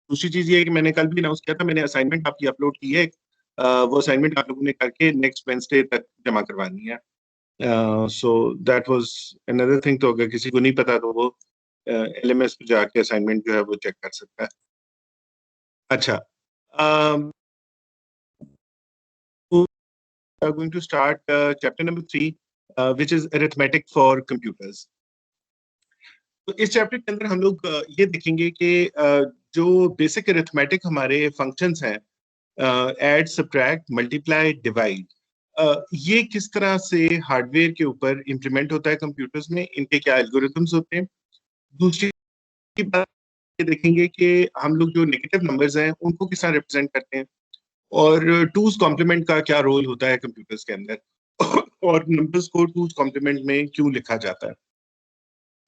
दूसरी चीज ये है कि मैंने कल भी अनाउंस किया था, मैंने असाइनमेंट आपकी अपलोड की है। वो असाइनमेंट आप लोगों ने करके नेक्स्ट वेडनेसडे तक जमा करवानी है। So that was another thing. तो अगर किसी को नहीं पता तो वो LMS पे जाके असाइनमेंट जो है वो चेक कर सकता है। अच्छा, going to start chapter number 3 which is arithmetic for computers। तो इस चैप्टर के अंदर हम लोग ये देखेंगे कि जो बेसिक अरिथमेटिक हमारे फंक्शंस हैं, ऐड, सब्ट्रैक्ट, मल्टीप्लाई, डिवाइड, ये किस तरह से हार्डवेयर के ऊपर इम्प्लीमेंट होता है कंप्यूटर्स में, इनके क्या एल्गोरिथम्स होते हैं। दूसरी बात ये देखेंगे कि हम लोग जो नेगेटिव नंबर्स हैं उनको किस तरह रिप्रेजेंट करते हैं, और टूज कॉम्प्लीमेंट का क्या रोल होता है कंप्यूटर्स के अंदर और नंबर्स को टूज कॉम्प्लीमेंट में क्यों लिखा जाता है।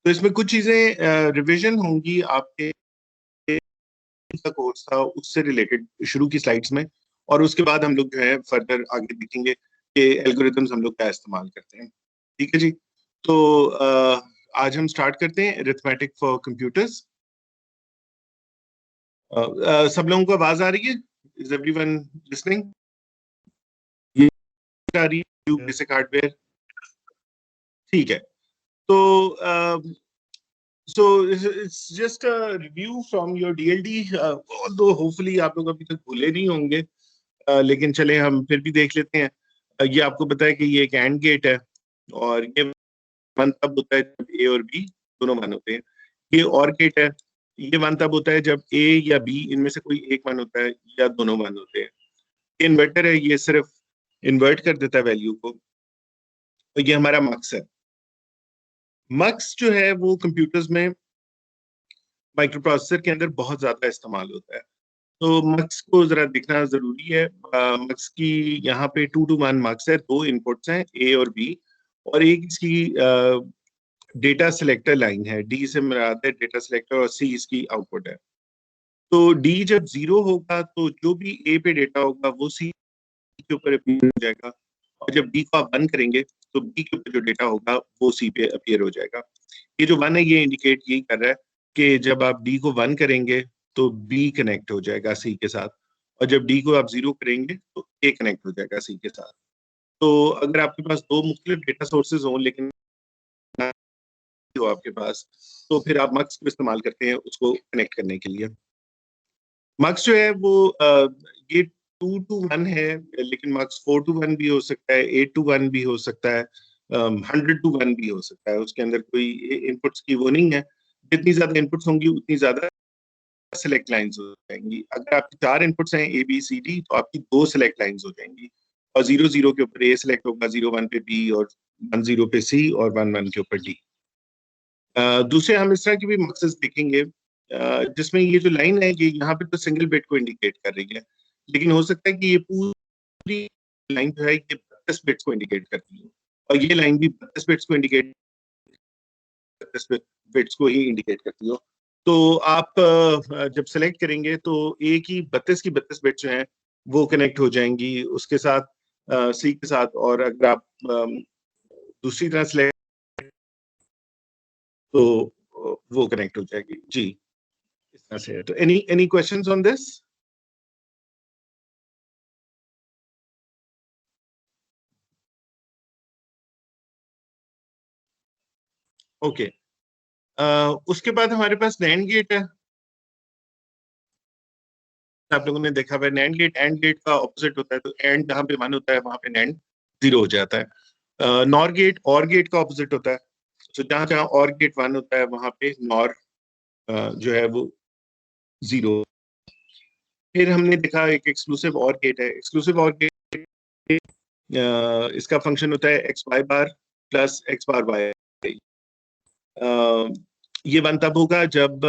तो इसमें कुछ चीजें रिवीजन होंगी आपके का कोर्स था उससे रिलेटेड शुरू की स्लाइड्स में, और उसके बाद हम लोग जो है फर्दर आगे देखेंगे कि एल्गोरिथम्स हम लोग क्या इस्तेमाल करते हैं। ठीक है जी। तो आज हम स्टार्ट करते हैं अरिथमेटिक फॉर कंप्यूटर्स। सब लोगों को आवाज आ रही है? Is everyone listening? ये आ रही है बेसिक हार्डवेयर? ठीक है। तो so it's just a review from your DLD, although hopefully आप लोग अभी तक भूले नहीं होंगे, लेकिन चले हम फिर भी देख लेते हैं। ये आपको पता है कि ये एक एंड गेट है, और ये वन तब होता है जब ए और बी दोनों वन होते हैं। ये और गेट है, ये वन तब होता है जब ए या बी इनमें से कोई एक वन होता है या दोनों वन होते हैं। ये इन्वर्टर है, ये सिर्फ इन्वर्ट कर देता है वैल्यू को। तो ये हमारा मक्स है। मक्स जो है वो कंप्यूटर्स में माइक्रो प्रोसेसर के अंदर बहुत ज्यादा इस्तेमाल होता है। तो मक्स को जरा देखना जरूरी है। मक्स की यहाँ पे 2 to 1 मक्स है, दो इनपुट्स हैं ए और बी, और एक इसकी डेटा सिलेक्टर लाइन है। डी से मुराद है डेटा सिलेक्टर, और सी इसकी आउटपुट है। तो डी जब 0 होगा तो जो भी ए पे डेटा होगा वो सी के ऊपर अपीयर हो जाएगा, और जब डी को आप बंद करेंगे तो बी के ऊपर जो डेटा होगा वो सी पे अपीयर हो जाएगा। ये जो वन है ये इंडिकेट यही कर रहा है कि जब आप डी को 1 करेंगे तो बी कनेक्ट हो जाएगा सी के साथ, और जब डी को आप 0 करेंगे तो ए कनेक्ट हो जाएगा सी के साथ। तो अगर आपके पास दो मुख्तलिफ डेटा सोर्सेज हों लेकिन हो आपके पास, तो फिर आप मक्स को इस्तेमाल करते हैं उसको कनेक्ट करने के लिए। मक्स जो है वो ये 2 to 1 है, लेकिन मक्स 4 to 1 भी हो सकता है, 8 to 1 भी हो सकता है, 100 to 1 भी हो सकता है। उसके अंदर कोई इनपुट्स की वो नहीं है। जितनी ज्यादा इनपुट्स होंगी उतनी ज्यादा सिलेक्ट लाइंस हो जाएंगी। अगर आपकी 4 इनपुट्स हैं ए बी सी डी, तो आपकी 2 सिलेक्ट लाइंस हो जाएंगी, और 0 0 के ऊपर ए सिलेक्ट होगा, 0 1 पे बी, और 1 0 पे सी, और 1 1 के ऊपर डी। दूसरे हम इस तरह की भी मकसद देखेंगे जिसमें ये जो लाइन है ये यहाँ पे तो सिंगल बिट को इंडिकेट कर रही है, लेकिन हो सकता है कि ये पूरी लाइन जो है ये 32 बिट्स को इंडिकेट करती है, और ये लाइन भी 32 बिट्स को इंडिकेट 32 बिट्स को ही इंडिकेट करती हो। तो आप जब सेलेक्ट करेंगे तो ए की 32 बिट्स जो हैं वो कनेक्ट हो जाएंगी उसके साथ, सी के साथ, और अगर आप दूसरी तरह सेलेक्ट तो वो कनेक्ट हो जाएगी जी। इस तरह से। तो any questions on this? Okay. उसके बाद हमारे पास नैंड गेट है। आप लोगों ने देखा हुआ नैंड गेट एंड गेट का ऑपोजिट होता है, तो एंड जहाँ पे 1 होता है वहां पे नैंड 0 हो जाता है। नॉर गेट और गेट का ऑपोजिट होता है, तो जहाँ जहाँ और गेट 1 होता है वहां पे नॉर जो है वो 0। फिर हमने देखा एक एक्सक्लूसिव और गेट है। एक्सक्लूसिव और गेट इसका फंक्शन होता है एक्स वाई बार प्लस एक्स बार वाई। ये 1 तब होगा जब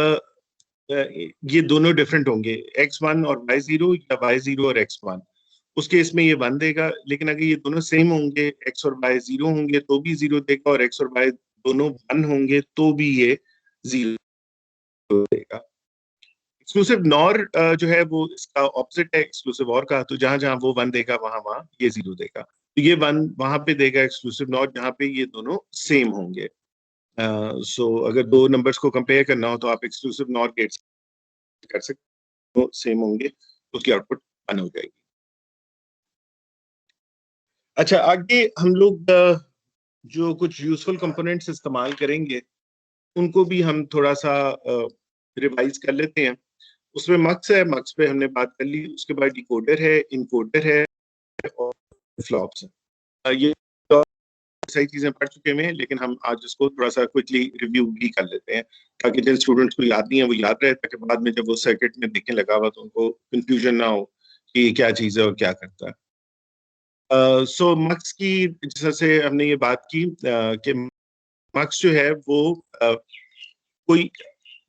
ये दोनों डिफरेंट होंगे, x1 और y0, या y0 और x1। उस केस में ये 1 देगा, लेकिन अगर ये दोनों सेम होंगे, x और y 0 होंगे तो भी 0 देगा, और x और y दोनों 1 होंगे तो भी ये 0 देगा। एक्सक्लूसिव नॉर जो है वो इसका ऑपोजिट है एक्सक्लूसिव और का, तो जहां जहां वो 1 देगा वहां वहां ये 0 देगा। तो ये 1 वहां पे देगा एक्सक्लूसिव नॉट जहां पे ये दोनों सेम होंगे। सो अगर दो नंबर्स को कंपेयर करना हो तो आप एक्सक्लूसिव नॉर गेट्स कर सकते हो, सेम होंगे, उसकी आउटपुट 1 हो जाएगी। अच्छा, आगे हम लोग जो कुछ यूजफुल कंपोनेंट्स इस्तेमाल करेंगे उनको भी हम थोड़ा सा रिवाइज कर लेते हैं। उसमें मक्स है, मक्स पे हमने बात कर ली। उसके बाद डिकोडर है, इनकोडर है और फ्लॉप्स है। ये सही चीजें पढ़ चुके हैं, लेकिन हम आज इसको थोड़ा सा क्विकली रिव्यू भी कर लेते हैं ताकि जिन स्टूडेंट्स को याद नहीं है वो याद रहे, ताकि बाद में जब वो सर्किट में देखने लगा हुआ तो उनको कंफ्यूजन ना हो कि क्या चीज है और क्या करता है। सो मक्स की जैसे हमने ये बात की कि मक्स जो है वो कोई,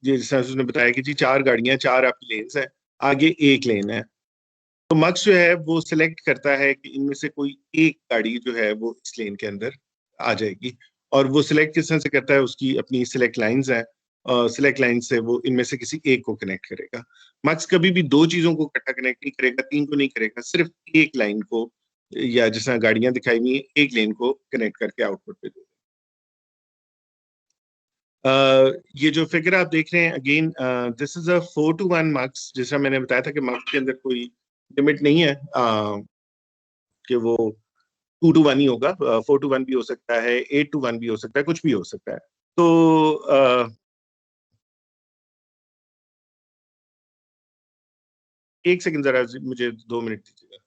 जैसा उसने बताया कि जी 4 गाड़ियां, 4 आपकी लेन्स है, आगे एक लेन है, तो मक्स जो है वो सिलेक्ट करता है कि इनमें से कोई एक गाड़ी जो है वो इस लेन के अंदर आ जाएगी। और वो सिलेक्ट किस तरह से करता है, उसकी अपनी सिलेक्ट लाइंस है, सिलेक्ट लाइन से वो इनमें से किसी एक को कनेक्ट करेगा। मक्स कभी भी दो चीजों को इकट्ठा कनेक्ट नहीं करेगा, 3 को नहीं करेगा, सिर्फ एक लाइन को, या जैसा गाड़ियां दिखाई हुई हैं, एक लेन को कनेक्ट करके आउटपुट पे देगा। ये जो फिगर आप देख रहे हैं, again this is a 4-to-1 मक्स। जैसा मैंने बताया था कि मक्स के अंदर कोई लिमिट नहीं है कि वो 2-to-1 ही होगा, 4-to-1 भी हो सकता है, 8-to-1 भी हो सकता है, कुछ भी हो सकता है। तो एक सेकंड, जरा मुझे 2 मिनट दीजिएगा।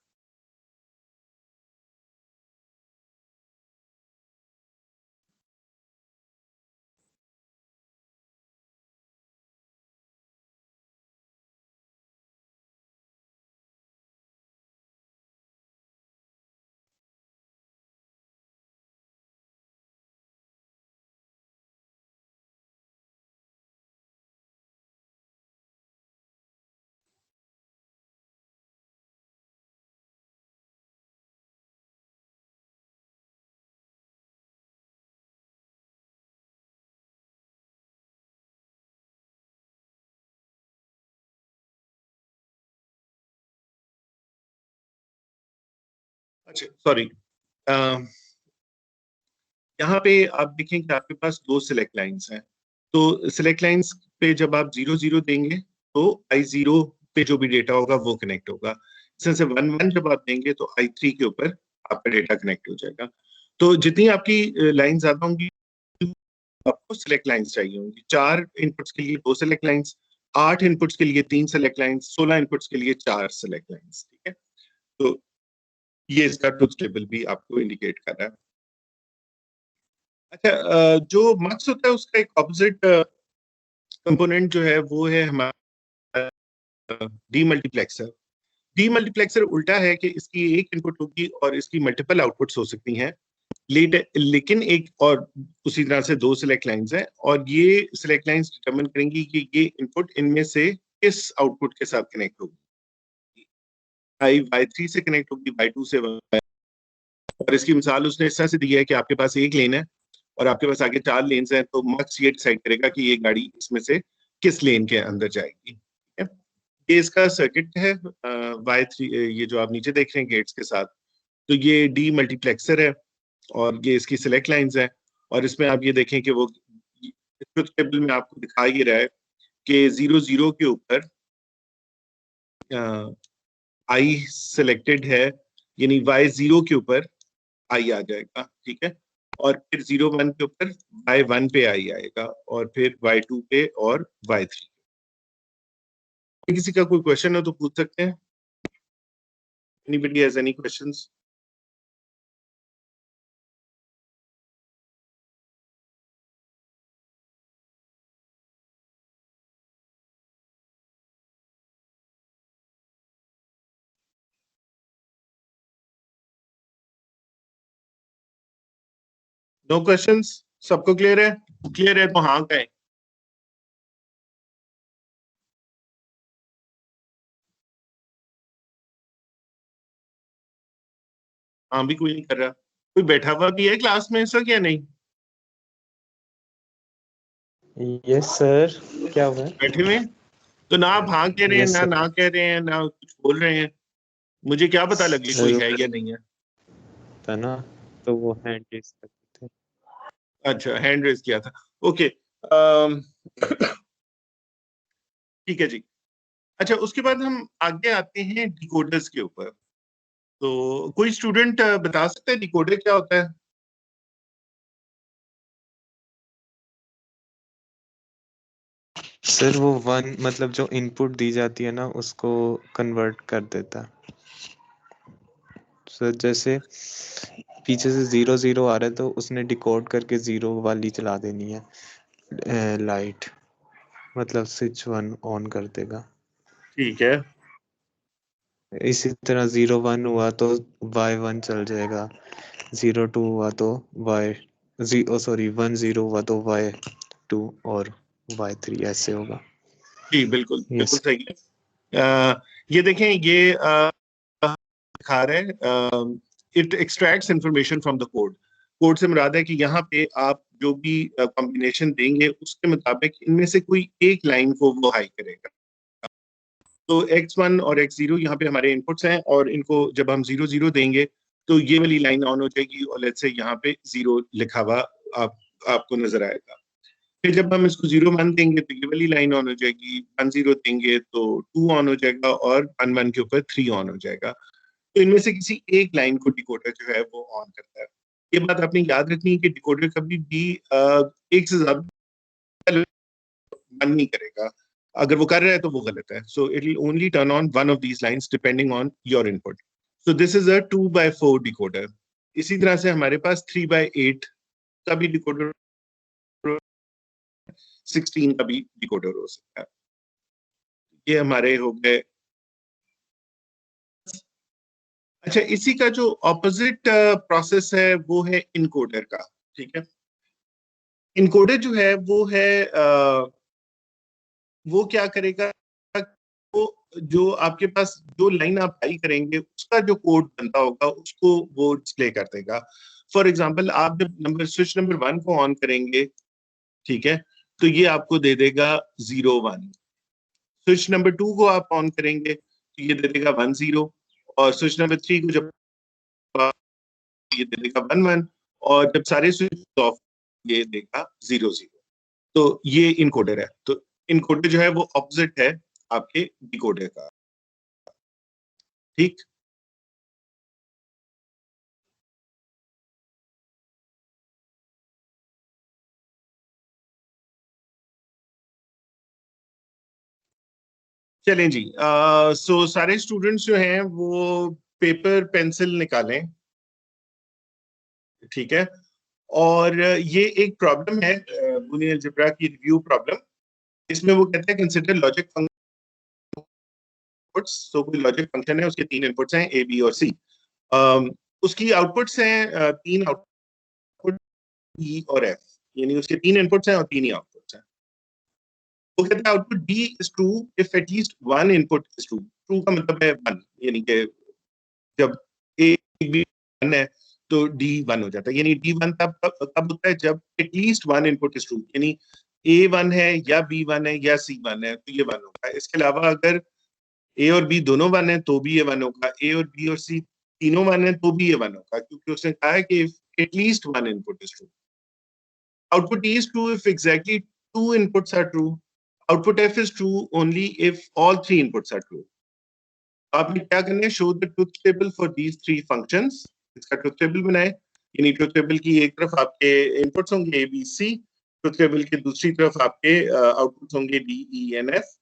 अच्छा, सॉरी, यहाँ पे आप देखें कि आपके पास दो सिलेक्ट लाइंस हैं। तो सिलेक्ट लाइंस पे जब आप 0-0 देंगे तो I0 पे जो भी डेटा होगा वो कनेक्ट होगा। इस तरह से 1-1 जब आप देंगे तो I3 के ऊपर आपका डेटा कनेक्ट हो जाएगा। तो जितनी आपकी लाइन ज्यादा होंगी, आपको सिलेक्ट लाइंस चाहिए होंगी। 4 इनपुट्स के लिए 2 सिलेक्ट लाइंस, 8 इनपुट्स के लिए 3 सिलेक्ट लाइंस, 16 इनपुट्स के लिए 4 सिलेक्ट लाइंस। ठीक है, तो ये इसका ट्रुथ टेबल भी आपको इंडिकेट कर रहा है। अच्छा, जो मक्स होता है उसका एक ऑपोजिट कंपोनेंट जो है वो है हमारा डीमल्टीप्लेक्सर। डीमल्टीप्लेक्सर उल्टा है कि इसकी एक इनपुट होगी और इसकी मल्टीपल आउटपुट्स हो सकती हैं, लेकिन एक और उसी तरह से दो सिलेक्ट लाइंस हैं, और ये सिलेक्ट लाइंस डिटरमिन करेंगी कि ये इनपुट इनमें से किस आउटपुट के साथ कनेक्ट होगी। Y3 से कनेक्ट होगी, Y2 से। और इसकी मिसाल उसने इस तरह से दी है कि आपके पास एक लेन है और आपके पास आगे 4 लेन्स हैं, तो मक्स ये डिसाइड करेगा कि ये गाड़ी इसमें से किस लेन के अंदर जाएगी। ठीक है, ये इसका सर्किट है Y3, ये जो आप नीचे देख रहे हैं गेट्स के साथ, तो ये डी मल्टीप्लेक्सर है और ये इसकी सिलेक्ट लाइंस है। और इसमें आप ये देखें कि वो ट्रुथ टेबल में आपको दिखा ही रहा है कि 0-0 के ऊपर आई सिलेक्टेड है, यानी Y0 के ऊपर आई आ जाएगा। ठीक है, और फिर 0-1 के ऊपर Y1 पे आई आएगा, और फिर Y2 पे और Y3। किसी का कोई क्वेश्चन हो तो पूछ सकते हैं। Anybody has any questions? No questions? सबको क्लियर है? क्लियर है तो हाँ कहें। हाँ भी कोई नहीं कर रहा। कोई बैठा हुआ भी है क्लास में सर क्या नहीं? यस सर, क्या हुआ? बैठे हुए हैं? तो ना आप हाँ कह रहे हैं, यस ना सर। ना कह रहे हैं, ना कुछ बोल रहे हैं। मुझे क्या पता लगे कोई है या नहीं है? था ना, तो वो हैंड रेज करते थे। अच्छा, हैंड रेज किया था। ओके, ठीक है जी। अच्छा, उसके बाद हम आगे आते हैं डिकोडर्स के ऊपर। तो कोई स्टूडेंट बता सकता है डिकोडर क्या होता है? सर वो वन मतलब जो इनपुट दी जाती है ना उसको कन्वर्ट कर देता है। सर जैसे पीछे से 0 0 आ रहा है तो उसने डिकोड करके 0 वाली चला देनी है लाइट, मतलब स्विच 1 ऑन कर देगा। ठीक है। इसी तरह 0 1 हुआ तो Y1 चल जाएगा, 0 2 हुआ तो सॉरी 1 0 हुआ तो Y2 और Y3 ऐसे होगा। जी बिल्कुल बिल्कुल यस। सही है। ये देखें, ये दिखा रहा है, it extracts information from the code. Code से मुराद है कि यहाँ पे आप जो भी कॉम्बिनेशन देंगे उसके मुताबिक इनमें से कोई एक लाइन को वो हाई करेगा। तो x1 और x0 यहाँ पे हमारे इनपुट्स हैं, और इनको जब हम 0 0 देंगे तो ये वाली लाइन ऑन हो जाएगी, और लेट्स से यहाँ पे 0 लिखा हुआ आपको नजर आएगा। फिर जब हम इसको 0 1 देंगे तो ये वाली लाइन ऑन हो जाएगी, 1 0 देंगे तो 2 ऑन हो जाएगा, और 1 1 के ऊपर 3 ऑन हो जाएगा। तो इनमें से किसी एक लाइन को डिकोडर जो है वो ऑन करता है। ये बात आपने याद रखनी है कि डिकोडर कभी भी एक से ज्यादा बंद नहीं करेगा। अगर वो कर रहा है तो वो गलत है। So it will only turn on one of these lines depending on your input. So this is a 2 by 4 decoder. इसी तरह से हमारे पास 3 by 8 का भी डिकोडर, 16 का भी डिकोडर हो सकता है। ये हमारे हो गए। अच्छा, इसी का जो ऑपोजिट प्रोसेस है वो है इनकोडर का। ठीक है। इनकोडर जो है वो क्या करेगा, वो जो आपके पास जो लाइन आप टाइप करेंगे उसका जो कोड बनता होगा उसको वो डिस्प्ले कर देगा। फॉर एग्जांपल, आप जब स्विच नंबर 1 को ऑन करेंगे, ठीक है, तो ये आपको दे देगा 0 1। स्विच नंबर 2 को आप ऑन करेंगे तो ये दे देगा 1 0, और स्विच नंबर 3 को जब ये दे देगा 1 1, और जब सारे स्विच ऑफ ये देगा 0 0। तो ये इनकोडर है। तो इनकोडर जो है वो ऑपोजिट है आपके डिकोडर का। ठीक। चलें जी। सो सारे स्टूडेंट्स जो हैं वो पेपर पेंसिल निकालें। ठीक है। और ये एक प्रॉब्लम है बूलियन अलजेब्रा की रिव्यू प्रॉब्लम। इसमें वो कहते हैं कंसिडर लॉजिक फंक्शंस। सो कोई लॉजिक फंक्शन है, उसके 3 इनपुट्स हैं, ए बी और सी। उसकी आउटपुट्स हैं 3 आउटपुट, ई और एफ। यानी उसके 3 इनपुट्स हैं और 3 ही आउटपुट्स हैं। वो कहता है output D is true if at least one input is true. True का मतलब है 1, यानी कि जब ए बी 1 है तो डी 1 हो जाता है। यानी डी 1 तब तब होता है जब at least one input is true. यानी ए 1 है या बी 1 है या सी 1 है तो ये 1 होगा। इसके अलावा अगर ए और बी दोनों 1 है तो भी ये 1 होगा। ए और बी और सी तीनों 1 है तो भी ये 1 होगा, क्योंकि उसने कहा है कि at least one input is true. Output E is true if exactly two inputs are true. Output F is true only if all three inputs are true. आपने क्या करना है, show the truth table for these three functions. इसका truth table बनाए। यानी truth table की एक तरफ आपके इनपुट्स होंगे A B C, truth table के दूसरी तरफ आपके आउटपुट्स होंगे डी ई एन एफ।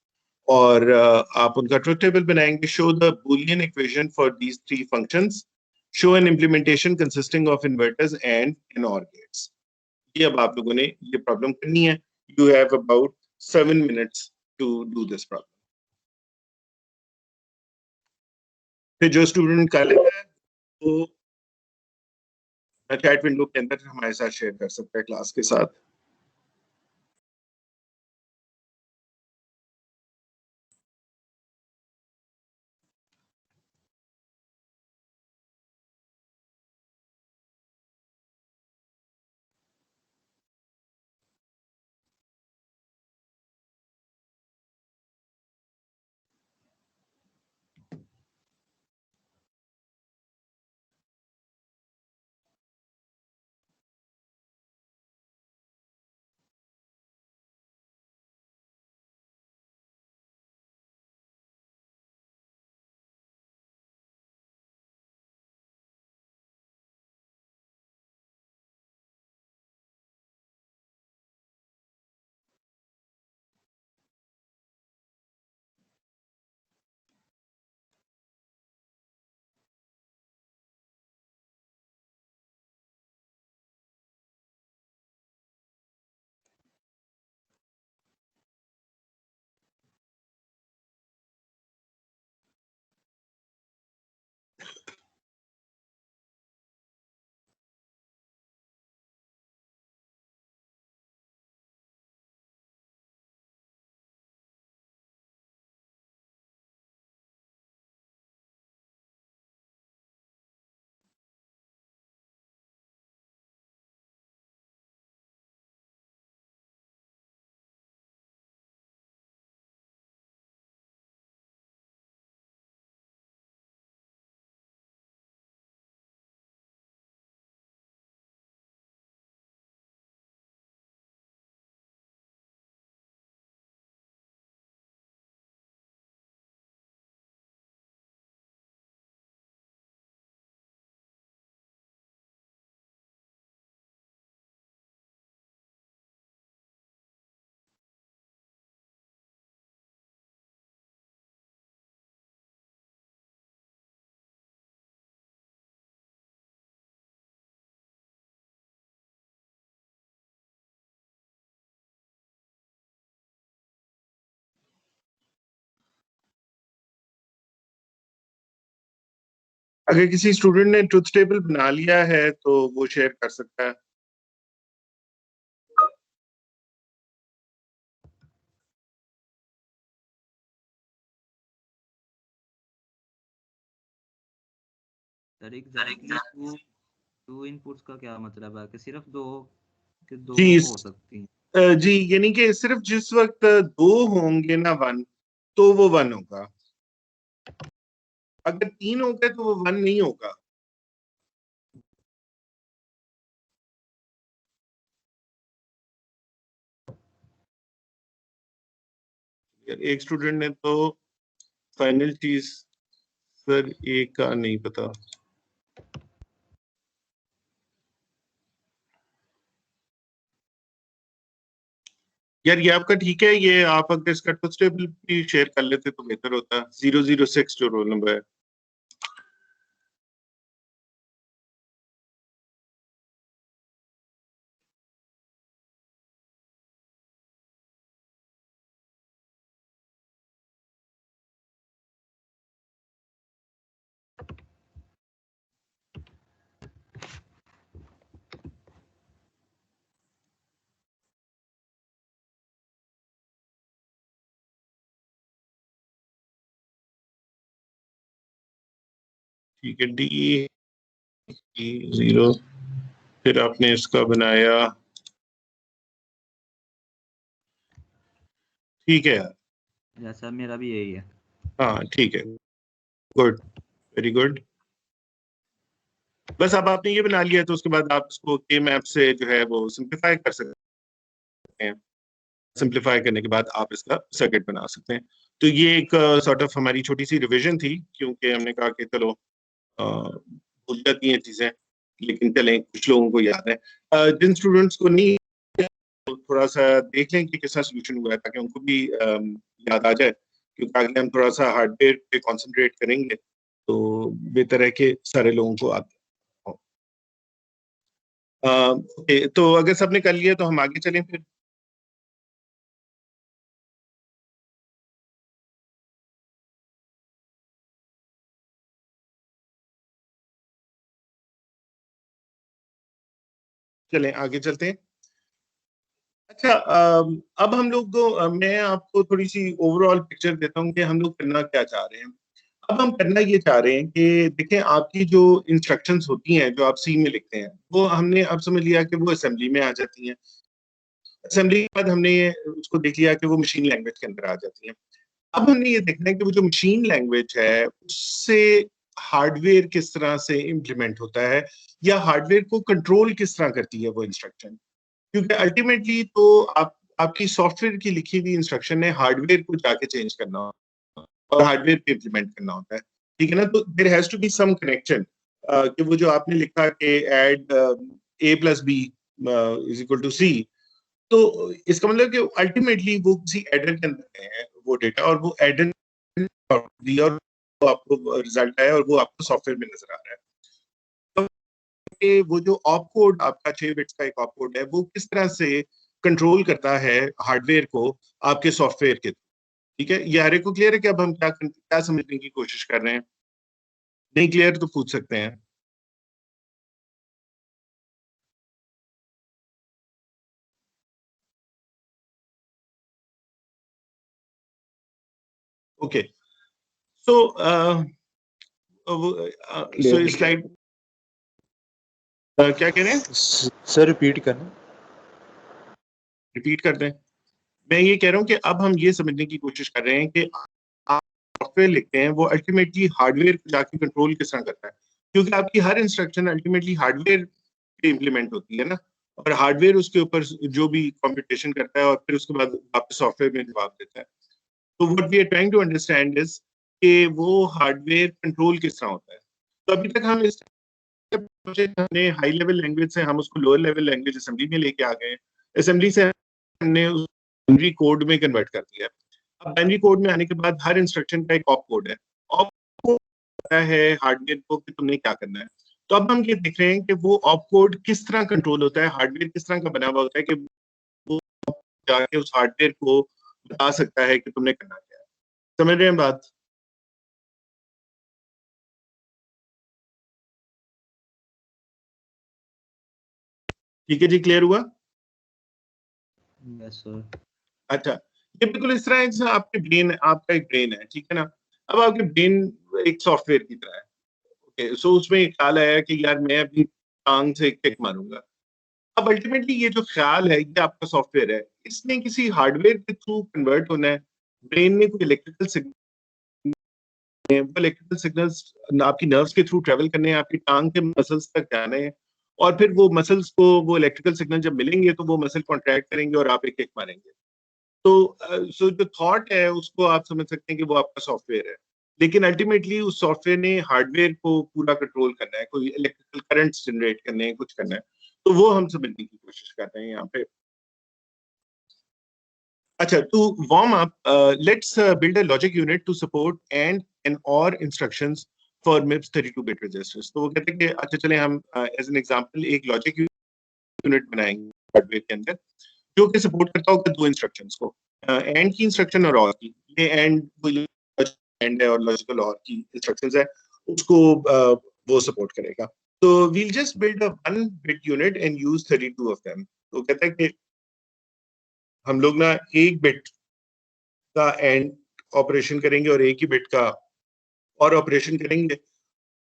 और आप उनका ट्रुथ टेबल बनाएंगे। Show the Boolean equation for these three functions. Show an implementation consisting of inverters and an or gates. ये अब आप लोगों ने ये प्रॉब्लम करनी है। You have about 7 minutes to do this problem. फिर जो स्टूडेंट कर लेता है वो चैट विंडो के अंदर हमारे साथ शेयर कर सकता है क्लास के साथ। अगर किसी स्टूडेंट ने ट्रुथ टेबल बना लिया है तो वो शेयर कर सकता है। सर एग्जैक्टली टू इनपुट्स का क्या मतलब है कि सिर्फ दो कि दो जी हो सकती हैं? जी, यानी कि सिर्फ जिस वक्त दो होंगे ना वन, तो वो वन होगा। अगर तीन हो गए तो वो वन नहीं होगा। एक स्टूडेंट ने तो फाइनल चीज सर एक का नहीं पता। यार ये आपका ठीक है, ये आप अगर इसका ट्रुथ टेबल भी शेयर कर लेते तो बेहतर होता। 006 जो रोल नंबर है। ठीक है, डी 0, फिर आपने इसका बनाया। ठीक है यार, जैसा मेरा भी यही है। हाँ ठीक है, गुड, वेरी गुड। बस अब आपने ये बना लिया तो उसके बाद आप इसको के मैप से जो है वो सिंप्लीफाई कर सकते हैं। सिंप्लीफाई करने के बाद आप इसका सर्किट बना सकते हैं। तो ये एक सॉर्ट ऑफ हमारी छोटी सी रिवीजन थी, क्योंकि हमने कहा कि चलो भूल जाती हैं चीजें, लेकिन चलें कुछ लोगों को याद है। जिन स्टूडेंट्स को नहीं, तो थोड़ा सा देख लें कि कैसा सोल्यूशन हुआ है, ताकि उनको भी याद आ जाए, क्योंकि आगे हम थोड़ा सा हार्डवेयर पे कंसंट्रेट करेंगे तो बेहतर है कि सारे लोगों को आता हो। ओके, तो अगर सबने कर लिया तो हम आगे चलें फिर। चलें आगे चलते हैं। अच्छा, अब हम लोग मैं आपको थोड़ी सी ओवरऑल पिक्चर देता हूँ कि हम लोग करना क्या चाह रहे हैं। अब हम करना ये चाह रहे हैं कि देखें, आपकी जो इंस्ट्रक्शंस होती हैं जो आप सी में लिखते हैं, वो हमने अब समझ लिया कि वो असेंबली में आ जाती हैं। असेंबली के बाद हमने ये उसको देख लिया कि वो मशीन लैंग्वेज के अंदर आ जाती हैं। अब हमने ये देखना है कि वो जो मशीन लैंग्वेज है उससे हार्डवेयर किस तरह से इम्प्लीमेंट होता है, या हार्डवेयर को कंट्रोल किस तरह करती है वो इंस्ट्रक्शन। क्योंकि अल्टीमेटली तो आपकी सॉफ्टवेयर की लिखी हुई इंस्ट्रक्शन है हार्डवेयर को जाके चेंज करना और हार्डवेयर पे इम्प्लीमेंट करना होता है। ठीक है ना, तो there has to be some connection कि वो जो आपने लिखा कि add A plus B is equal to C, तो इसका मतलब कि अल्टीमेटली वो किसी एडर के अंदर है वो डेटा, और वो एडर दिया और वो आपको रिजल्ट आया और वो आपको सॉफ्टवेयर में नजर आ रहा है। कि वो जो ऑप कोड आपका 6 बिट्स का एक ऑप कोड है, वो किस तरह से कंट्रोल करता है हार्डवेयर को आपके सॉफ्टवेयर के। ठीक है, ये हर एक को क्लियर है कि अब हम क्या क्या समझने की कोशिश कर रहे हैं। नहीं क्लियर तो पूछ सकते हैं। ओके, सो सो स्लाइड क्या कह रहे हैं, सर रिपीट करना। रिपीट कर दें। मैं ये कह रहा हूँ कि अब हम ये समझने की कोशिश कर रहे हैं कि आप सॉफ्टवेयर लिखते हैं वो अल्टीमेटली हार्डवेयर को जाके कंट्रोल किस तरह करता है, क्योंकि आपकी हर इंस्ट्रक्शन अल्टीमेटली हार्डवेयर पे इम्प्लीमेंट होती है ना, और हार्डवेयर उसके ऊपर जो भी कंप्यूटेशन करता है और फिर उसके बाद वापस सॉफ्टवेयर में जवाब देता है। तो what we are trying to understand is कि वो हार्डवेयर कंट्रोल किस तरह होता है। तो अभी तक हम इस हमने हाई लेवल लैंग्वेज से हम उसको लोअर लेवल लैंग्वेज असेंबली में लेके आ गए। असेंबली से हमने उस बाइनरी कोड में कन्वर्ट कर दिया। अब बाइनरी कोड में आने के बाद हर इंस्ट्रक्शन का एक ऑप कोड है। ऑप कोड पता है हार्डवेयर को कि तुमने क्या करना है। तो अब हम ये देख रहे हैं कि वो ऑप कोड किस तरह कंट्रोल होता है, हार्डवेयर किस तरह का बना हुआ होता है कि वो जाके उस हार्डवेयर को बता सकता है कि तुमने करना क्या है। समझ रहे हैं बात। ठीक है जी, क्लियर हुआ? Yes sir. अच्छा, ये बिल्कुल इस तरह है जैसे आपके ब्रेन, आपका एक ब्रेन है, ठीक है ना। अब आपके ब्रेन एक सॉफ्टवेयर की तरह है। ओके, सो उसमें एक ख्याल आया कि यार मैं अपनी टांग से एक किक मारूंगा। अब अल्टीमेटली ये जो ख्याल है ये आपका सॉफ्टवेयर है, इसने किसी हार्डवेयर के थ्रू कन्वर्ट होना है। ब्रेन में कोई इलेक्ट्रिकल सिग्नल, वो इलेक्ट्रिकल सिग्नल्स आपकी नर्व्स के थ्रू ट्रेवल करने हैं, आपकी टांग के मसल्स तक जाने हैं, और फिर वो मसल्स को वो इलेक्ट्रिकल सिग्नल जब मिलेंगे तो वो मसल कॉन्ट्रैक्ट करेंगे और आप एक किक मारेंगे। तो सो जो थॉट है उसको आप समझ सकते हैं कि वो आपका सॉफ्टवेयर है, लेकिन अल्टीमेटली उस सॉफ्टवेयर ने हार्डवेयर को पूरा कंट्रोल करना है, कोई इलेक्ट्रिकल करंट्स जनरेट करने हैं, कुछ करना है, तो वो हम समझने की कोशिश कर रहे हैं यहाँ पे। अच्छा, to warm up, let's build a logic unit to support and or instructions for MIPS 32-bit registers. तो वो कहते हैं कि अच्छा चले हम एज एन एग्जांपल एक लॉजिक यूनिट बनाएंगे हार्डवेयर के अंदर जो कि सपोर्ट करता होगा दो इंस्ट्रक्शंस को, एंड की इंस्ट्रक्शन और की। ये एंड है और लॉजिकल और की इंस्ट्रक्शंस है, उसको वो सपोर्ट करेगा। तो we'll just build a 1-bit unit and use 32 of them. तो कहता है कि हम लोग ना एक बिट का एंड ऑपरेशन करेंगे और एक ही बिट का और ऑपरेशन करेंगे,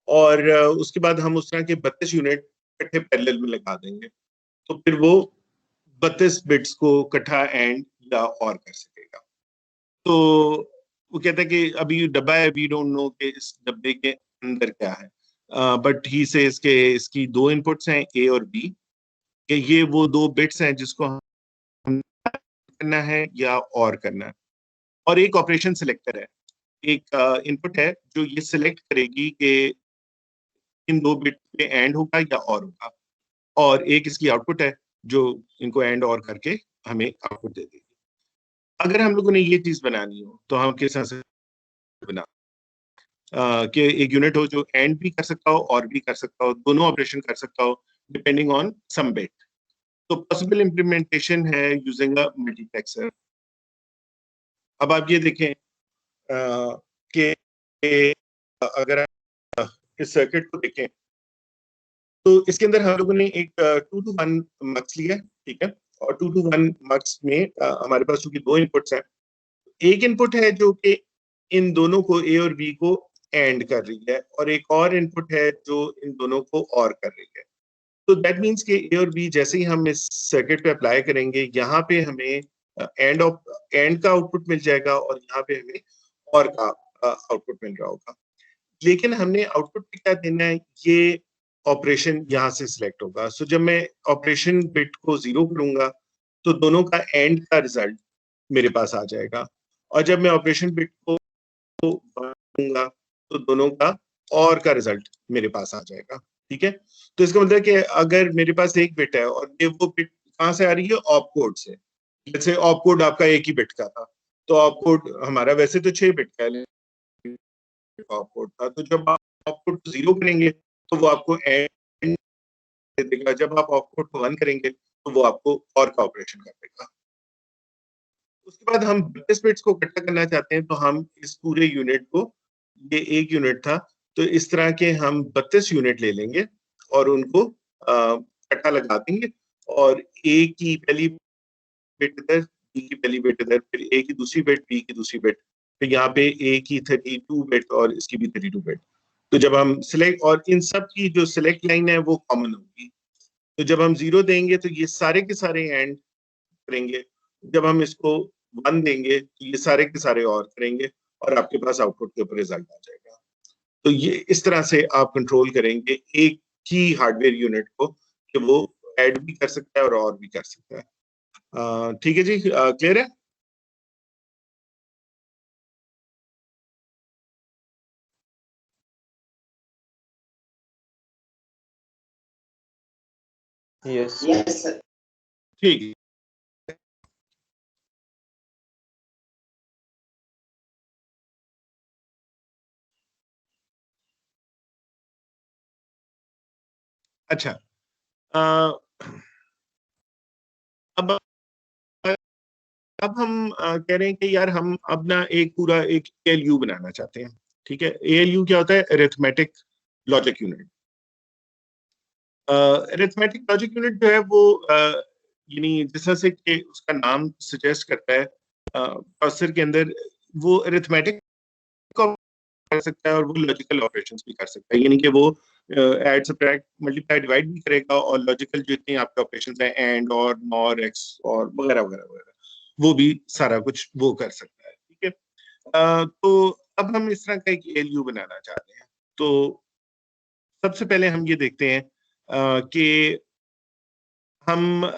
और उसके बाद हम उस तरह के 32 यूनिट इकट्ठे पैरेलल में लगा देंगे, तो फिर वो 32 बिट्स को इकट्ठा एंड या और कर सकेगा। तो वो कहता है कि अभी डब्बा है, वी डोंट नो कि इस डब्बे के अंदर क्या है, बट ही सेज के इसकी दो इनपुट्स हैं ए और बी, कि ये वो दो बिट्स हैं जिसको हम करना है या और करना है, और एक ऑपरेशन सिलेक्टर है, एक इनपुट है जो ये सिलेक्ट करेगी कि इन दो बिट पे एंड होगा या और होगा, और एक इसकी आउटपुट है जो इनको एंड और करके हमें आउटपुट दे देगी। अगर हम लोगों ने ये चीज बनानी हो तो हम किस तरह से बना कि एक यूनिट हो जो एंड भी कर सकता हो और भी कर सकता हो, दोनों ऑपरेशन कर सकता हो डिपेंडिंग ऑन सम बिट। तो पॉसिबल इम्प्लीमेंटेशन है यूजिंग अ मल्टीप्लेक्सर। अब आप ये देखें कि अगर आप इस सर्किट को देखें तो इसके अंदर हम लोगों ने एक 2-to-1 मक्स लिया, ठीक है, और 2-to-1 मक्स में हमारे पास चूंकि दो इनपुट्स हैं, एक इनपुट है जो कि इन दोनों को ए और बी को एंड कर रही है, और एक और इनपुट है जो इन दोनों को और कर रही है। तो दैट मीन्स कि ए और बी जैसे ही हम इस सर्किट पे अप्लाई करेंगे, यहाँ पे हमें एंड का आउटपुट मिल जाएगा और यहाँ पे हमें और का आउटपुट मिल रहा होगा। लेकिन हमने आउटपुट पे क्या देना है, ये ऑपरेशन यहाँ से सिलेक्ट होगा। सो जब मैं ऑपरेशन बिट को 0 करूंगा तो दोनों का एंड का रिजल्ट मेरे पास आ जाएगा, और जब मैं ऑपरेशन बिट को दूंगा तो दोनों का और का रिजल्ट मेरे पास आ जाएगा। ठीक है, तो इसका मतलब कि अगर मेरे पास एक बिट है और ये वो बिट कहाँ से आ रही है, ऑप कोड से। जैसे ऑप कोड आपका एक ही बिट का था, तो ऑप कोड हमारा वैसे तो 6 बिट का है आउटपुट था, तो जब आप आउटपुट 0 करेंगे तो वो आपको एंड दे देगा, जब आप आउटपुट को 1 करेंगे तो वो आपको और का ऑपरेशन कर देगा। उसके बाद हम 32 बिट्स को इकट्ठा करना चाहते हैं, तो हम इस पूरे यूनिट को, ये एक यूनिट था, तो इस तरह के हम 32 यूनिट ले लेंगे और उनको इकट्ठा लगा देंगे, और ए की पहली बिट इधर, बी की पहली बिट इधर, फिर ए की दूसरी बिट, बी की दूसरी बिट, फिर यहाँ पे ए की 32 बिट और इसकी भी 32 बिट। तो जब हम सिलेक्ट, और इन सब की जो सिलेक्ट लाइन है वो कॉमन होगी, तो जब हम 0 देंगे तो ये सारे के सारे एंड करेंगे, जब हम इसको 1 देंगे तो ये सारे के सारे और करेंगे, और आपके पास आउटपुट के ऊपर रिजल्ट आ जाएगा। तो ये इस तरह से आप कंट्रोल करेंगे एक ही हार्डवेयर यूनिट को कि वो ऐड भी कर सकता है और भी कर सकता है। ठीक है जी, क्लियर है? Yes sir. ठीक है। अच्छा, अब हम कह रहे हैं कि यार हम अपना एक पूरा एक ALU बनाना चाहते हैं। ठीक है, ALU क्या होता है, arithmetic logic unit. Arithmetic logic unit जो है वो यानी जिस तरह से कि उसका नाम सजेस्ट करता है, प्रोसेसर के अंदर वो अरिथमेटिक कर सकता है और वो लॉजिकल ऑपरेशंस भी कर सकता है, यानी कि वो ऐड सब्ट्रैक्ट मल्टीप्लाई डिवाइड भी करेगा और लॉजिकल जितने आपके ऑपरेशंस हैं एंड और नॉर एक्स और वगैरह वगैरह वगैरह वो भी सारा कुछ वो कर सकता है। ठीक है, तो अब हम इस तरह का एक एएलयू बनाना चाहते हैं। तो सबसे पहले हम ये देखते हैं कि हम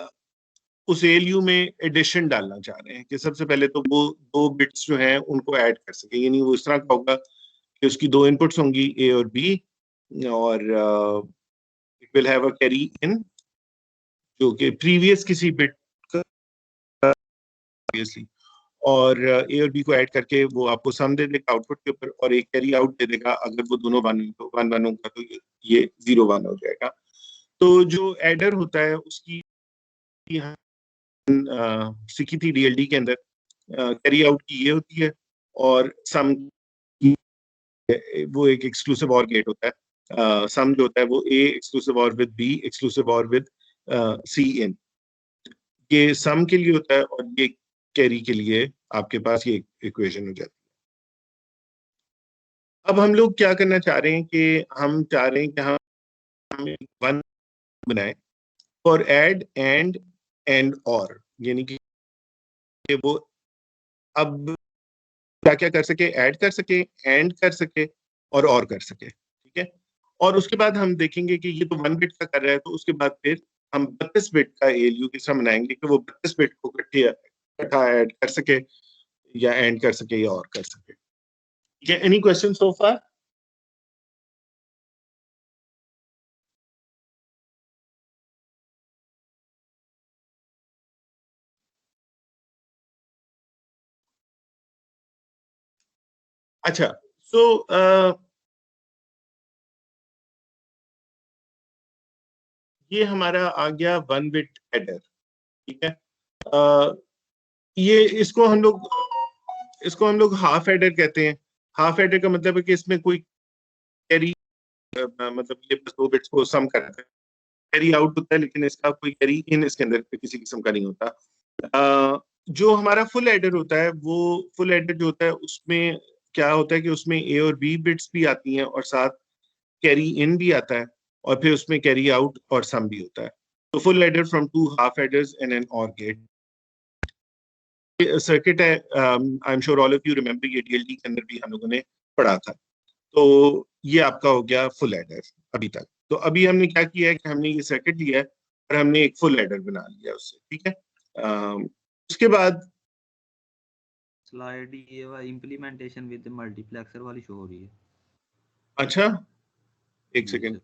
उस एएलयू में एडिशन डालना चाह रहे हैं कि सबसे पहले तो वो दो बिट्स जो हैं उनको ऐड कर सके, यानी वो इस तरह का होगा कि उसकी दो इनपुट्स होंगी ए और बी और it will have a carry in जो कि प्रीवियस किसी बिट का प्रीवियसली, और ए और बी को ऐड करके वो आपको सम दे देगा आउटपुट के ऊपर और एक कैरी आउट दे देगा। अगर वो दोनों वन वन होगा तो ये 0 1 हो जाएगा। तो जो एडर होता है उसकी यहाँ सीखी थी डीएलडी के अंदर, कैरी आउट की ये होती है और सम वो एक एक्सक्लूसिव और गेट होता है। सम जो होता है वो ए एक्सक्लूसिव और विद बी एक्सक्लूसिव और विद सी इन, ये सम के लिए होता है और ये कैरी के लिए आपके पास ये इक्वेशन हो जाती है। अब हम लोग क्या करना चाह रहे हैं कि हम चाह रहे हैं कि हम एक वन बनाए फॉर ऐड एंड और, यानी कि वो अब क्या क्या कर सके, ऐड कर सके, एंड कर सके और कर सके। ठीक है, और उसके बाद हम देखेंगे कि ये तो 1 बिट का कर रहा है, तो उसके बाद फिर हम 32 बिट का एएलयू किस तरह बनाएंगे कि वो 32 बिट को इकट्ठा ऐड कर सके या एंड कर सके या और कर सके। ठीक है, एनी क्वेश्चन सो फार? अच्छा, सो ये हमारा आ गया 1 बिट एडर। ठीक है, ये इसको हम लोग हाफ एडर कहते हैं। हाफ एडर का मतलब है कि इसमें कोई कैरी, मतलब ये बस 2 बिट्स को सम करता है, कैरी आउट होता है लेकिन इसका कोई कैरी इन इसके अंदर किसी किस्म का नहीं होता। जो हमारा फुल एडर होता है, वो फुल एडर जो होता है उसमें क्या होता है कि उसमें ए और बी बिट्स भी आती हैं और साथ कैरी इन भी आता है और फिर उसमें कैरी आउट और सम भी होता है। तो full adder from 2 half adders and an or gate circuit है। I am sure all of you remember, ये डीएलडी के अंदर भी हम लोगों ने पढ़ा था। तो ये आपका हो गया फुल एडर अभी तक। तो अभी हमने क्या किया है कि हमने ये सर्किट लिया है और हमने एक फुल एडर बना लिया उससे। ठीक है, उसके बाद स्लाइड ये वाला इम्प्लीमेंटेशन विद मल्टीप्लेक्सर वाली शो हो रही है। अच्छा, एक जी second, sir.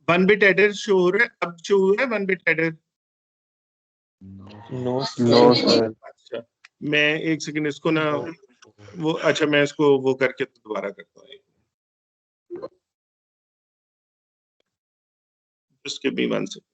1 bit adder show हो रहा है, अब शो हो रहा है 1 bit adder? No sir. No sir. अच्छा, मैं एक सेकेंड इसको ना वो, अच्छा मैं इसको वो करके दोबारा करता हूँ, just give me 1 second.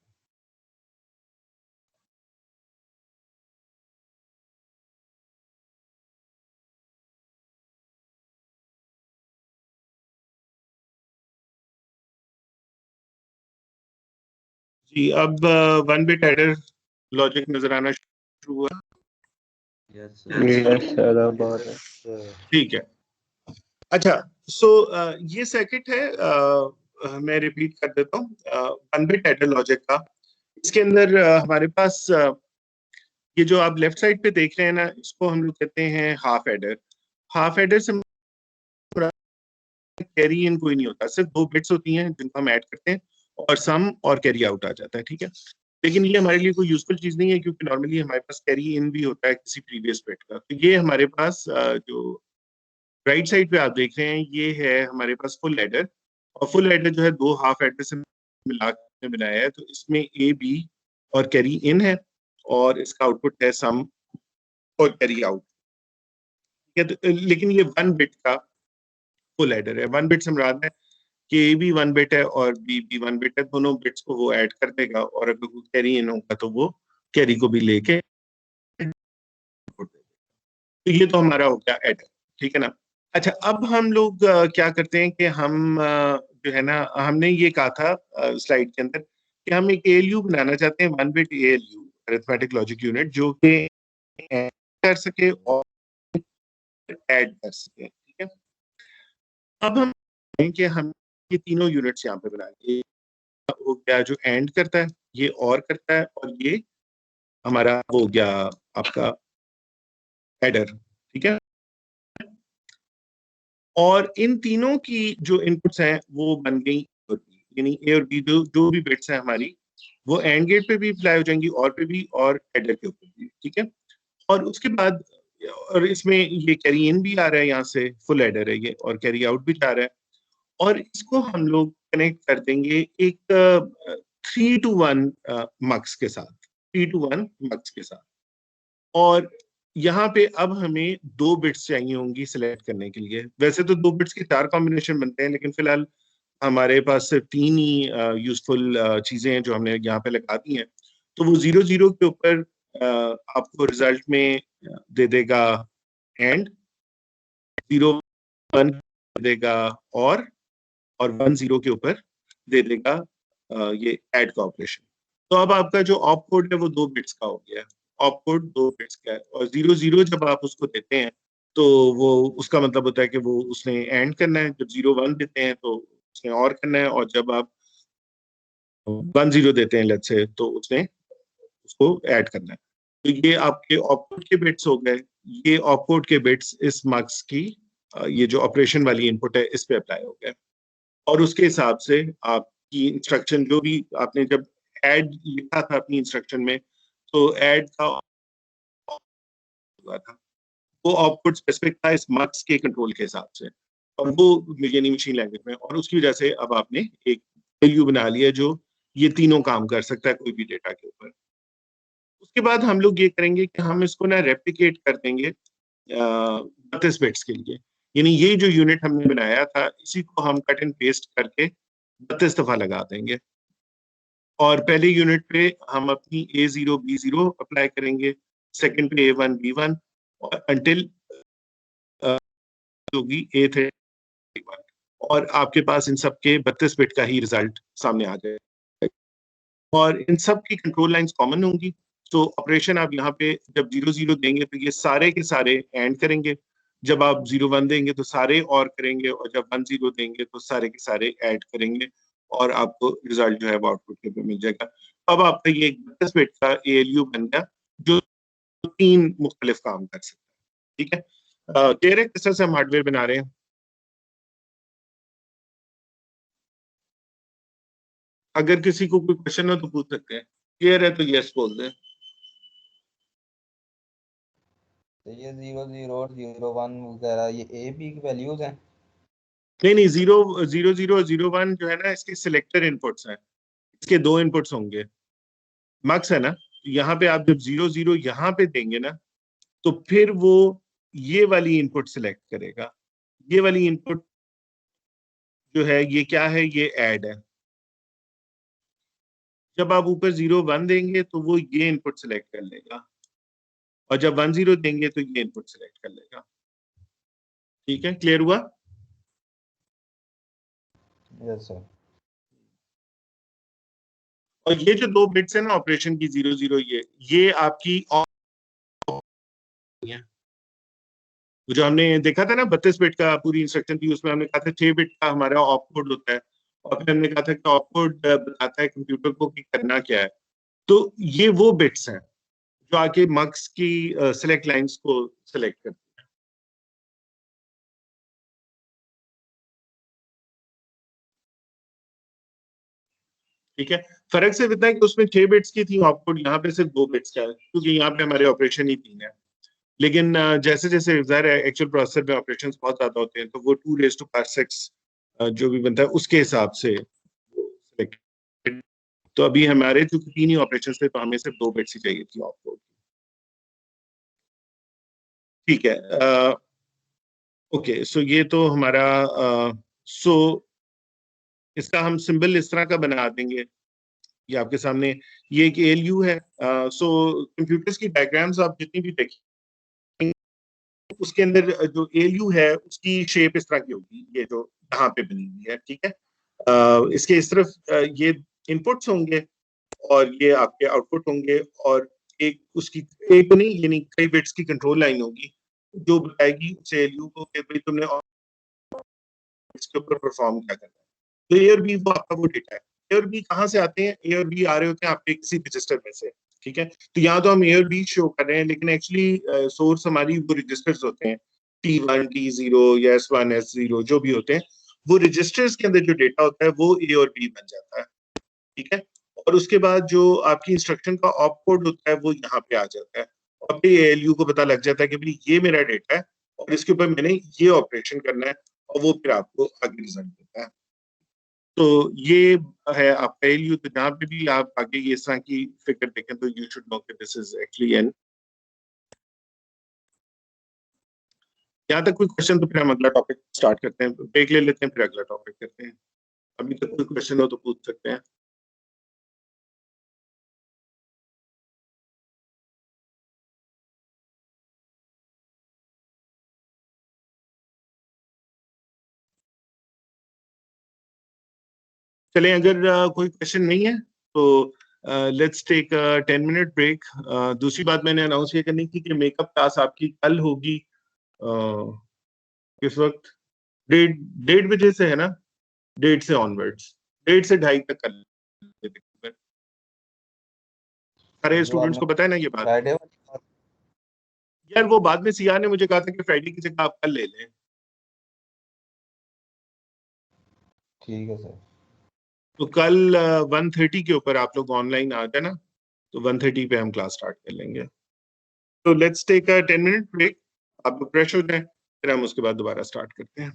जी, अब 1 बिट एडर लॉजिक नजर आना शुरू हुआ। Yes sir. यस सर, अब आ रहा है। ठीक है, अच्छा, सो ये सर्किट है, मैं रिपीट कर देता हूँ 1 बिट एडर लॉजिक का। इसके अंदर हमारे पास ये जो आप लेफ्ट साइड पे देख रहे हैं ना, इसको हम लोग कहते हैं हाफ एडर। हाफ एडर से कैरी इन कोई नहीं होता, सिर्फ 2 बिट्स होती हैं जिनको हम ऐड करते हैं और सम और कैरी आउट आ जाता है। ठीक है, लेकिन ये हमारे लिए कोई यूजफुल चीज नहीं है क्योंकि नॉर्मली हमारे पास कैरी इन भी होता है किसी प्रीवियस बिट का। तो ये हमारे पास जो राइट साइड पे आप देख रहे हैं ये है हमारे पास फुल एडर, और फुल एडर जो है 2 हाफ एडर से मिला के बनाया है। तो इसमें ए बी और कैरी इन है और इसका आउटपुट है सम और कैरी आउट। लेकिन ये 1 बिट का फुल एडर है। 1 बिट से मुराद है कि ए भी 1 बिट है और बी भी 1 बिट है, दोनों बिट्स को वो ऐड कर देगा और अगर कोई कैरी इन होगा तो वो कैरी को भी लेके, तो ये तो हमारा हो गया एडर। ठीक है ना, अच्छा अब हम लोग क्या करते हैं कि हम जो है ना, हमने ये कहा था स्लाइड के अंदर कि हम एक ALU बनाना चाहते हैं, 1 bit ALU arithmetic logic unit, जो कि कर सके और ऐड कर सके। ठीक है, अब हम कि हम ये तीनों यूनिट्स यहाँ पे बनाएंगे। वो क्या जो एंड करता है, ये और करता है, और ये हमारा वो हो गया आपका एडर। ठीक है, और इन तीनों की जो इनपुट्स हैं वो बन गई, यानी ए और बी जो भी बिट्स हैं हमारी, वो एंड गेट पे भी अप्लाई हो जाएंगी, और पे भी, और एडर के ऊपर भी। ठीक है, और उसके बाद, और इसमें ये कैरी इन भी आ रहा है, यहाँ से फुल एडर है ये, और कैरी आउट भी जा रहा है, और इसको हम लोग कनेक्ट कर देंगे एक 3-to-1 मक्स के साथ, 3-to-1 मक्स के साथ। और यहाँ पे अब हमें 2 बिट्स चाहिए होंगी सिलेक्ट करने के लिए। वैसे तो 2 बिट्स के 4 कॉम्बिनेशन बनते हैं, लेकिन फिलहाल हमारे पास सिर्फ 3 ही यूजफुल चीजें हैं जो हमने यहाँ पे लगा दी हैं। तो वो 0-0 के ऊपर आपको रिजल्ट में दे देगा एंड, 0-1 दे देगा और 1-0 के ऊपर दे देगा ये ऐड का ऑपरेशन। तो अब आपका जो ऑप कोड है वो 2 बिट्स का हो गया है। ऑप कोड 2 बिट्स का है, और 0-0 जब आप उसको देते हैं तो वो उसका मतलब होता है कि वो उसने एंड करना है। जब 0-1 देते हैं तो उसने और करना है, और जब आप 1-0 देते हैं लेट्स से, तो उसने उसको ऐड करना है। तो ये आपके ऑपकोड के बिट्स हो गए। ये ऑपकोड के बिट्स इस मार्क्स की ये जो ऑपरेशन वाली इनपुट है इस पे अप्लाई हो गए, और उसके हिसाब से आपकी इंस्ट्रक्शन जो भी आपने जब ऐड लिखा था अपनी इंस्ट्रक्शन में, तो ऐड का हुआ था, वो आउटपुट स्पेसिफिक था इस मार्क्स के कंट्रोल के हिसाब से, और वो यानी मशीन लैंग्वेज में, और उसकी वजह से अब आपने एक वैल्यू बना लिया जो ये तीनों काम कर सकता है कोई भी डेटा के ऊपर। उसके बाद हम लोग ये करेंगे कि हम इसको ना रेप्लिकेट कर देंगे 32 बिट्स के लिए। यानी ये जो यूनिट हमने बनाया था, इसी को हम कट एंड पेस्ट करके 32 दफा लगा देंगे, और पहले यूनिट पे हम अपनी A0 B0 अप्लाई करेंगे, सेकंड पे A1 B1, और अंटिल होगी A31, और आपके पास इन सब के 32 बिट का ही रिजल्ट सामने आ जाएगा, और इन सब की कंट्रोल लाइंस कॉमन होंगी। तो ऑपरेशन आप यहाँ पे जब 0-0 देंगे तो ये सारे के सारे एंड करेंगे, जब आप 0-1 देंगे तो सारे और करेंगे, और जब 1-0 देंगे तो सारे के सारे ऐड करेंगे, और आपको रिजल्ट जो है वो आउटपुट के पे मिल जाएगा। अब आपका ये 32 बिट का ALU बन गया जो 3 मुख्तलिफ काम कर सकता है। ठीक है, क्लियर है किस तरह से हम हार्डवेयर बना रहे हैं? अगर किसी को कोई क्वेश्चन हो तो पूछ सकते हैं। क्लियर है तो यस बोल दें। तो ये 0-0 और 0-1 वगैरह ये ए बी की वैल्यूज हैं? नहीं, 0-0 जो है ना, इसके सिलेक्टर इनपुट्स हैं, इसके 2 इनपुट्स होंगे। मक्स है ना, यहाँ पे आप जब 0-0 यहाँ पे देंगे ना, तो फिर वो ये वाली इनपुट सिलेक्ट करेगा। ये वाली इनपुट जो है ये क्या है, ये ऐड है। जब आप ऊपर 0-1 देंगे तो वो ये इनपुट सिलेक्ट कर लेगा, और जब 1-0 देंगे तो ये इनपुट सिलेक्ट कर लेगा। ठीक है, क्लियर हुआ? Yes sir. और ये जो 2 बिट्स है ना ऑपरेशन की 0-0, ये आपकी जो हमने देखा था ना 32 बिट का पूरी इंस्ट्रक्शन थी, उसमें हमने कहा था 6 बिट का हमारा ऑप कोड होता है, और फिर हमने कहा था कि ऑप कोड बताता है कंप्यूटर को कि करना क्या है। तो ये वो बिट्स हैं जो आके मक्स की सिलेक्ट लाइंस को सिलेक्ट करते हैं। ठीक है, फर्क सिर्फ इतना है कि उसमें 6 बिट्स की थी ऑप कोड, यहाँ पे सिर्फ 2 बिट्स का है, क्योंकि यहाँ पे हमारे ऑपरेशन ही 3 है। लेकिन जैसे जैसे ज़ाहिर है एक्चुअल प्रोसेसर में ऑपरेशंस बहुत ज्यादा होते हैं, तो वो 2⁻6 जो भी बनता है उसके हिसाब से वो select। तो अभी हमारे चूंकि 3 ही ऑपरेशन थे, तो हमें सिर्फ 2 बिट्स ही चाहिए थी ऑपकोड। ठीक है, ओके, सो ये तो हमारा सो इसका हम सिंबल इस तरह का बना देंगे, ये आपके सामने, ये एक ALU है। सो कंप्यूटर्स की डायग्राम्स आप जितनी भी देखें, उसके अंदर जो ALU है उसकी शेप इस तरह की होगी, ये जो यहाँ पे बनी हुई है। ठीक है, इसके इस तरफ ये इनपुट्स होंगे, और ये आपके आउटपुट होंगे, और एक उसकी एक नहीं यानी कई बिट्स की कंट्रोल लाइन होगी जो बताएगी उसे एलयू को कि भाई तुमने इसके ऊपर परफॉर्म क्या करना है। तो ए और बी वो आपका वो डेटा है। ए और बी कहाँ से आते हैं? ए और बी आ रहे होते हैं आपके किसी रजिस्टर में से, ठीक है। तो यहाँ तो हम ए और बी शो कर रहे हैं, लेकिन एक्चुअली सोर्स हमारी वो रजिस्टर्स होते हैं, T1 T0 या S1 S0 जो भी होते हैं, वो रजिस्टर्स के अंदर जो डेटा होता है वो ए और बी बन जाता है, ठीक है। और उसके बाद जो आपकी इंस्ट्रक्शन का ऑप कोड होता है वो यहाँ पे आ जाता है, और फिर एएलयू को पता लग जाता है कि भाई ये मेरा डेटा है और इसके ऊपर मैंने ये ऑपरेशन करना है, और वो फिर आपको आगे रिजल्ट देता है। तो ये है आपका एएलयू। तो जहाँ पे भी आप आगे ये इस तरह की फिगर देखें तो यू शुड नो कि दिस इज एक्चुअली एन। यहाँ तक कोई क्वेश्चन तो फिर हम अगला टॉपिक स्टार्ट करते हैं, ब्रेक ले लेते हैं, फिर अगला टॉपिक करते हैं। अभी तक कोई क्वेश्चन हो तो पूछ सकते हैं। चलें, अगर कोई क्वेश्चन नहीं है तो लेट्स टेक 10 मिनट ब्रेक। दूसरी बात मैंने अनाउंस ये करनी थी कि मेकअप क्लास आपकी कल होगी किस वक्त? 1:30 से है ना, 1:30 से ऑनवर्ड्स, 1:30 से 2:30 तक कल। सारे स्टूडेंट्स को पता है ना ये बात? फ्राइडे यार वो बाद में सीआर ने मुझे कहा था कि फ्राइडे की जगह आप कल ले लें। ठीक है सर। तो कल 1:30 के ऊपर आप लोग ऑनलाइन आ जाना, तो 1:30 पे हम क्लास स्टार्ट कर लेंगे। तो लेट्स टेक 10 मिनट ब्रेक, आप लोग फ्रेश हो जाएं, फिर हम उसके बाद दोबारा स्टार्ट करते हैं।